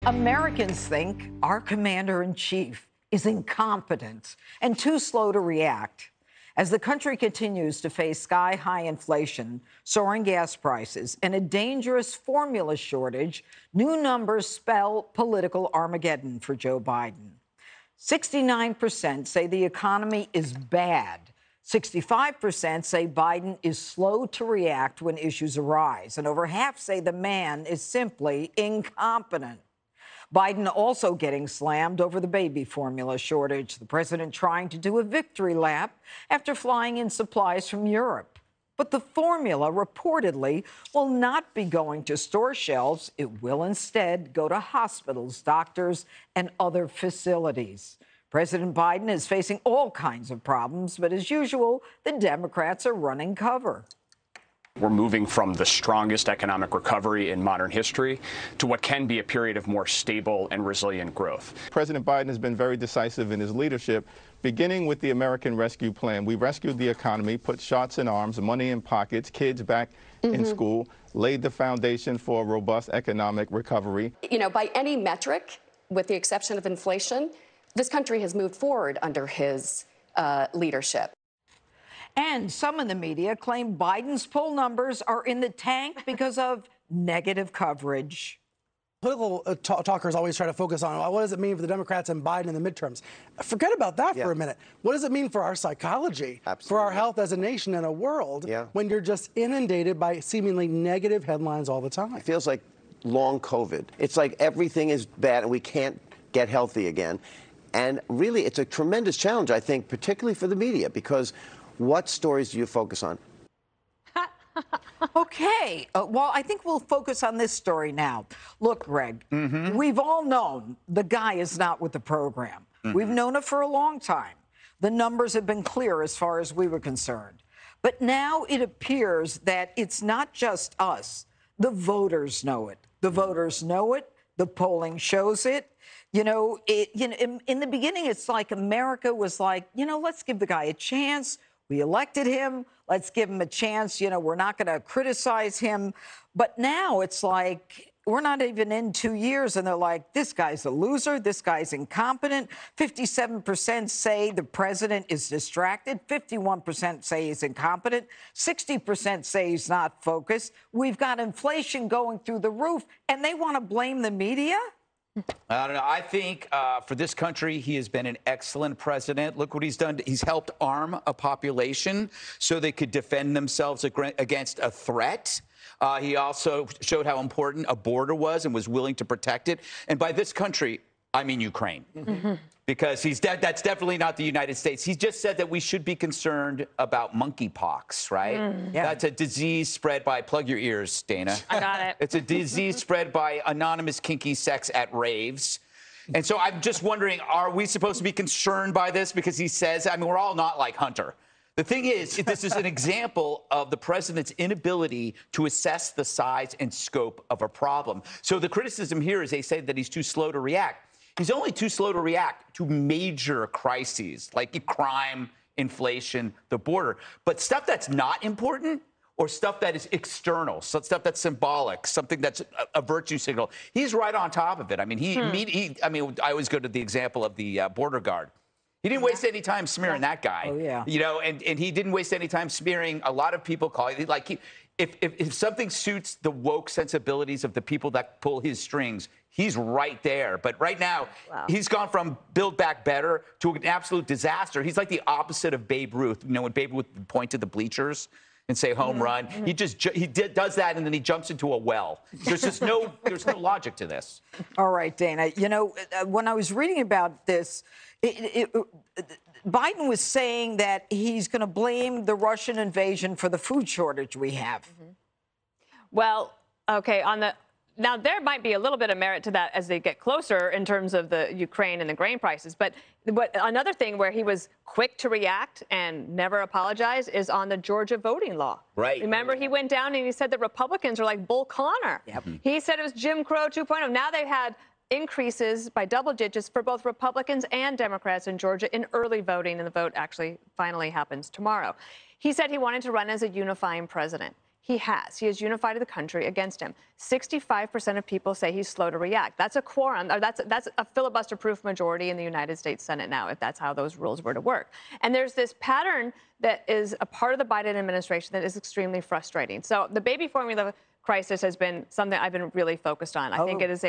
Americans think our commander-in-chief is incompetent and too slow to react. As the country continues to face sky-high inflation, soaring gas prices, and a dangerous formula shortage, new numbers spell political Armageddon for Joe Biden. 69% say the economy is bad. 65% say Biden is slow to react when issues arise. And over half say the man is simply incompetent. Biden also getting slammed over the baby formula shortage. The president trying to do a victory lap after flying in supplies from Europe. But the formula reportedly will not be going to store shelves. It will instead go to hospitals, doctors, and other facilities. President Biden is facing all kinds of problems, but as usual, the Democrats are running cover. We're moving from the strongest economic recovery in modern history to what can be a period of more stable and resilient growth. President Biden has been very decisive in his leadership, beginning with the American Rescue Plan. We rescued the economy, put shots in arms, money in pockets, kids back in school, laid the foundation for a robust economic recovery. You know, by any metric, with the exception of inflation, this country has moved forward under his leadership. And some in the media claim Biden's poll numbers are in the tank because of negative coverage. Political talkers always try to focus on, well, what does it mean for the Democrats and Biden in the midterms? Forget about that for a minute. What does it mean for our psychology, for our health as a nation and a world, when you're just inundated by seemingly negative headlines all the time? It feels like long COVID. It's like everything is bad and we can't get healthy again. And really, it's a tremendous challenge, I think, particularly for the media, because what stories do you focus on? Okay. Well, I think we'll focus on this story now. Look, Greg, we've all known the guy is not with the program. We've known it for a long time. The numbers have been clear as far as we were concerned. But now it appears that it's not just us. The voters know it. The voters know it. The polling shows it. You know, in the beginning, it's like America was like, you know, let's give the guy a chance. We elected him. Let's give him a chance. You know, we're not going to criticize him. But now it's like we're not even in 2 years, and they're like, this guy's a loser. This guy's incompetent. 57% say the president is distracted. 51% say he's incompetent. 60% say he's not focused. We've got inflation going through the roof, and they want to blame the media? I don't know. I think for this country, he has been an excellent president. Look what he's done. He's helped arm a population so they could defend themselves against a threat. He also showed how important a border was and was willing to protect it. And by this country, I mean Ukraine. Because that's definitely not the United States. He just said that we should be concerned about monkeypox, right? That's a disease spread by, plug your ears, Dana. I got it. It's a disease spread by anonymous kinky sex at raves. And so I'm just wondering, are we supposed to be concerned by this? Because he says, I mean, we're all not like Hunter. The thing is, this is an example of the president's inability to assess the size and scope of a problem. So the criticism here is they say that he's too slow to react. He's only too slow to react to major crises like crime, inflation, the border. But stuff that's not important or stuff that is external, stuff that's symbolic, something that's a virtue signal, he's right on top of it. I mean, I always go to the example of the border guard. He didn't waste any time smearing that guy. Oh, yeah. You know, and he didn't waste any time smearing a lot of people calling it like if something suits the woke sensibilities of the people that pull his strings, he's right there. But right now, he's gone from Build Back Better to an absolute disaster. He's like the opposite of Babe Ruth. You know, when Babe Ruth would point to the bleachers and say home run, he does that and then he jumps into a well. There's just there's no logic to this. All right, Dana. You know, when I was reading about this, Biden was saying that he's going to blame the Russian invasion for the food shortage we have. Well, okay, now there might be a little bit of merit to that as they get closer in terms of the Ukraine and the grain prices. But another thing where he was quick to react and never apologize is on the Georgia voting law. Right. Remember, he went down and he said that Republicans are like Bull Connor. He said it was Jim Crow 2.0. Now they've had increases by double digits for both Republicans and Democrats in Georgia in early voting, and the vote actually finally happens tomorrow. He said he wanted to run as a unifying president. He has. He has unified the country against him. 65% of people say he's slow to react. That's a quorum, or that's a filibuster-proof majority in the United States Senate now, if that's how those rules were to work. And there's this pattern that is a part of the Biden administration that is extremely frustrating. So the baby formula crisis has been something I've been really focused on. I think it is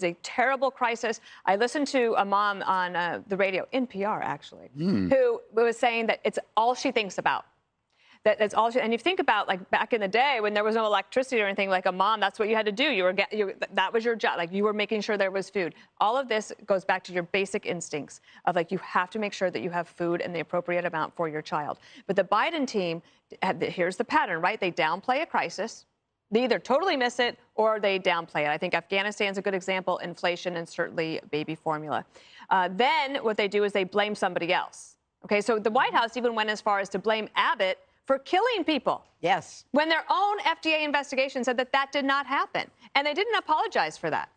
a terrible crisis. I listened to a mom on the radio, NPR actually, who was saying that it's all she thinks about. That's all. And you think about, like, back in the day when there was no electricity or anything, like a mom, that's what you had to do. That was your job. Like, you were making sure there was food. All of this goes back to your basic instincts of, like, you have to make sure that you have food in the appropriate amount for your child. But the Biden team, here's the pattern, right? They downplay a crisis. They either totally miss it or they downplay it. I think Afghanistan's a good example, inflation, and certainly baby formula. Then what they do is they blame somebody else. Okay, so the White House even went as far as to blame Abbott for killing people. Yes. When their own FDA investigation said that that did not happen. And they didn't apologize for that.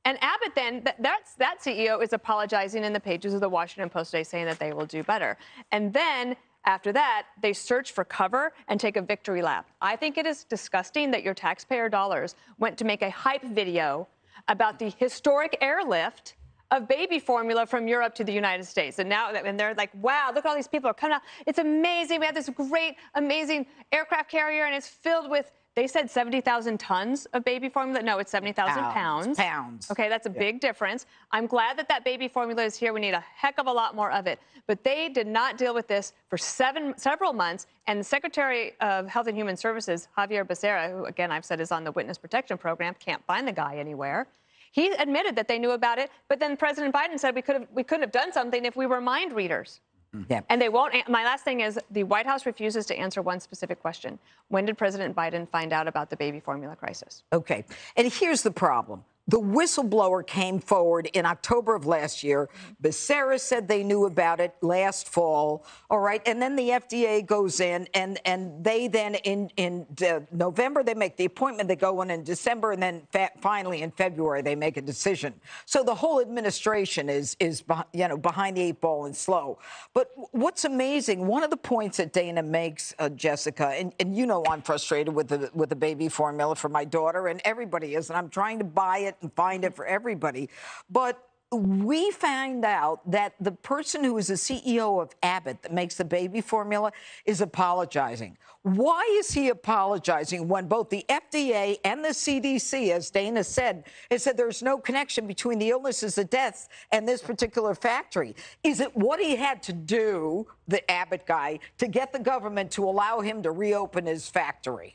And Abbott then, that CEO is apologizing in the pages of the Washington Post today, saying that they will do better. And then after that, they search for cover and take a victory lap. I think it is disgusting that your taxpayer dollars went to make a hype video about the historic airlift of baby formula from Europe to the United States. And now, and they're like, wow, look at all these people are coming out. It's amazing. We have this great, amazing aircraft carrier, and it's filled with, they said 70,000 tons of baby formula. No, it's 70,000 pounds. Pounds. Okay, that's a big difference. I'm glad that that baby formula is here. We need a heck of a lot more of it. But they did not deal with this for several months. And the Secretary of Health and Human Services, Javier Becerra, who, again, I've said is on the Witness Protection Program, can't find the guy anywhere. He admitted that they knew about it, but then President Biden said we couldn't have done something if we were mind readers. Yeah. And they won't. My last thing is the White House refuses to answer one specific question. When did President Biden find out about the baby formula crisis? Okay. And here's the problem. The whistleblower came forward in October of last year. Becerra said they knew about it last fall. All right. And then the FDA goes in and they then in November, they make the appointment. They go in December, and then finally in February, they make a decision. So the whole administration is behind the eight ball and slow. But what's amazing, one of the points that Dana makes, Jessica, and you know I'm frustrated with the baby formula for my daughter, and everybody is, and I'm trying to buy it and find it for everybody. But we find out that the person who is the CEO of Abbott that makes the baby formula is apologizing. Why is he apologizing when both the FDA and the CDC, as Dana said, has said there's no connection between the illnesses, the deaths, and this particular factory? Is it what he had to do, the Abbott guy, to get the government to allow him to reopen his factory?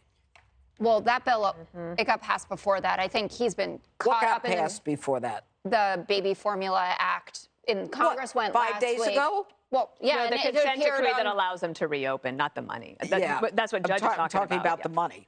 Well, that bill, it got passed before that. I think he's been caught up in What got passed before that? The Baby Formula Act in Congress went last 5 days ago? Well, yeah, No, the consent decree that allows them to reopen, not the money. That's what judges are talking about. The money.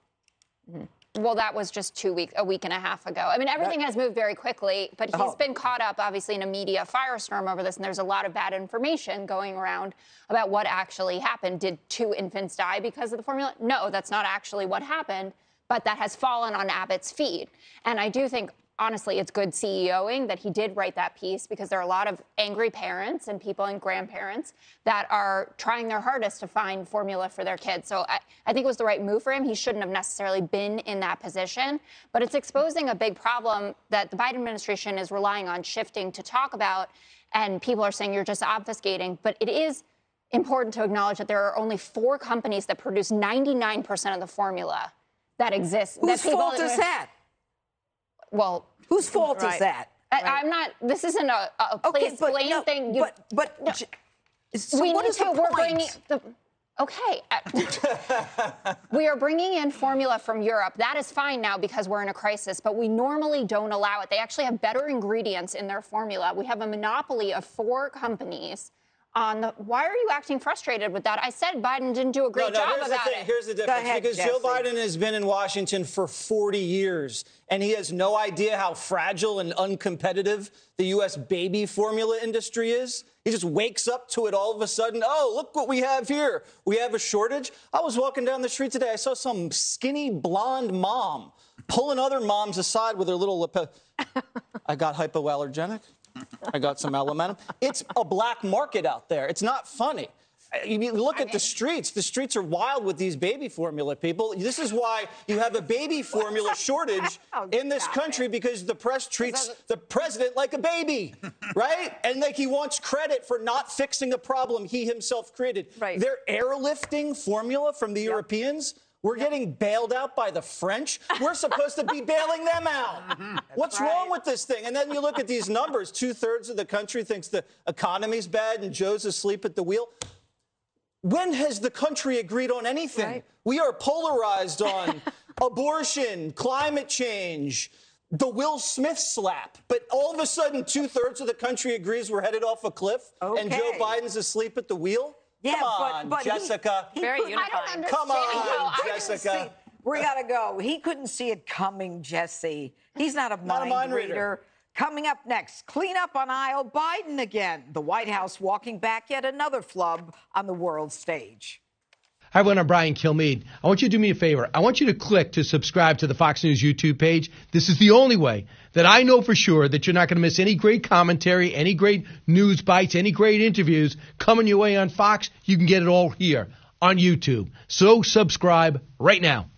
Well, that was just a week and a half ago. I mean, everything has moved very quickly, but he's been caught up, obviously, in a media firestorm over this, and there's a lot of bad information going around about what actually happened. Did 2 infants die because of the formula? No, that's not actually what happened, but that has fallen on Abbott's feed. And I do think, honestly, it's good CEOing that he did write that piece, because there are a lot of angry parents and people and grandparents that are trying their hardest to find formula for their kids. So I think it was the right move for him. He shouldn't have necessarily been in that position, but it's exposing a big problem that the Biden administration is relying on shifting to talk about, and people are saying you're just obfuscating, but it is important to acknowledge that there are only 4 companies that produce 99% of the formula that exists. Whose fault is that? Well, whose fault is that? I'm not. This isn't a place blame thing. So we what need is to. the We're point? bringing the. Okay. We are bringing in formula from Europe. That is fine now because we're in a crisis, but we normally don't allow it. They actually have better ingredients in their formula. We have a monopoly of 4 companies. Why are you acting frustrated with that? I said Biden didn't do a great job about it. Here's the difference. Because Joe Biden has been in Washington for 40 years, and he has no idea how fragile and uncompetitive the U.S. baby formula industry is. He just wakes up to it all of a sudden. Oh, look what we have here. We have a shortage. I was walking down the street today. I saw some skinny blonde mom pulling other moms aside with her little I got hypoallergenic. I got some Alimentum. It's a black market out there. It's not funny. You look at the streets. The streets are wild with these baby formula people. This is why you have a baby formula shortage in this country, because the press treats the president like a baby, right? And like he wants credit for not fixing a problem he himself created. Right. They're airlifting formula from the Europeans. We're getting bailed out by the French. We're supposed to be bailing them out. What's wrong with this thing? And then you look at these numbers. 2/3 of the country thinks the economy's bad and Joe's asleep at the wheel. When has the country agreed on anything? Right. We are polarized on abortion, climate change, the Will Smith slap. But all of a sudden, 2/3 of the country agrees we're headed off a cliff and Joe Biden's asleep at the wheel? Yeah, Come on, but Jessica. Very unifying. Come on, Jessica. We got to go. He couldn't see it coming, Jesse. He's not a mind reader. Coming up next, clean up on aisle Biden again. The White House walking back yet another flub on the world stage. Hi, everyone. I'm Brian Kilmeade. I want you to do me a favor. I want you to click to subscribe to the Fox News YouTube page. This is the only way that I know for sure that you're not going to miss any great commentary, any great news bites, any great interviews coming your way on Fox. You can get it all here on YouTube. So subscribe right now.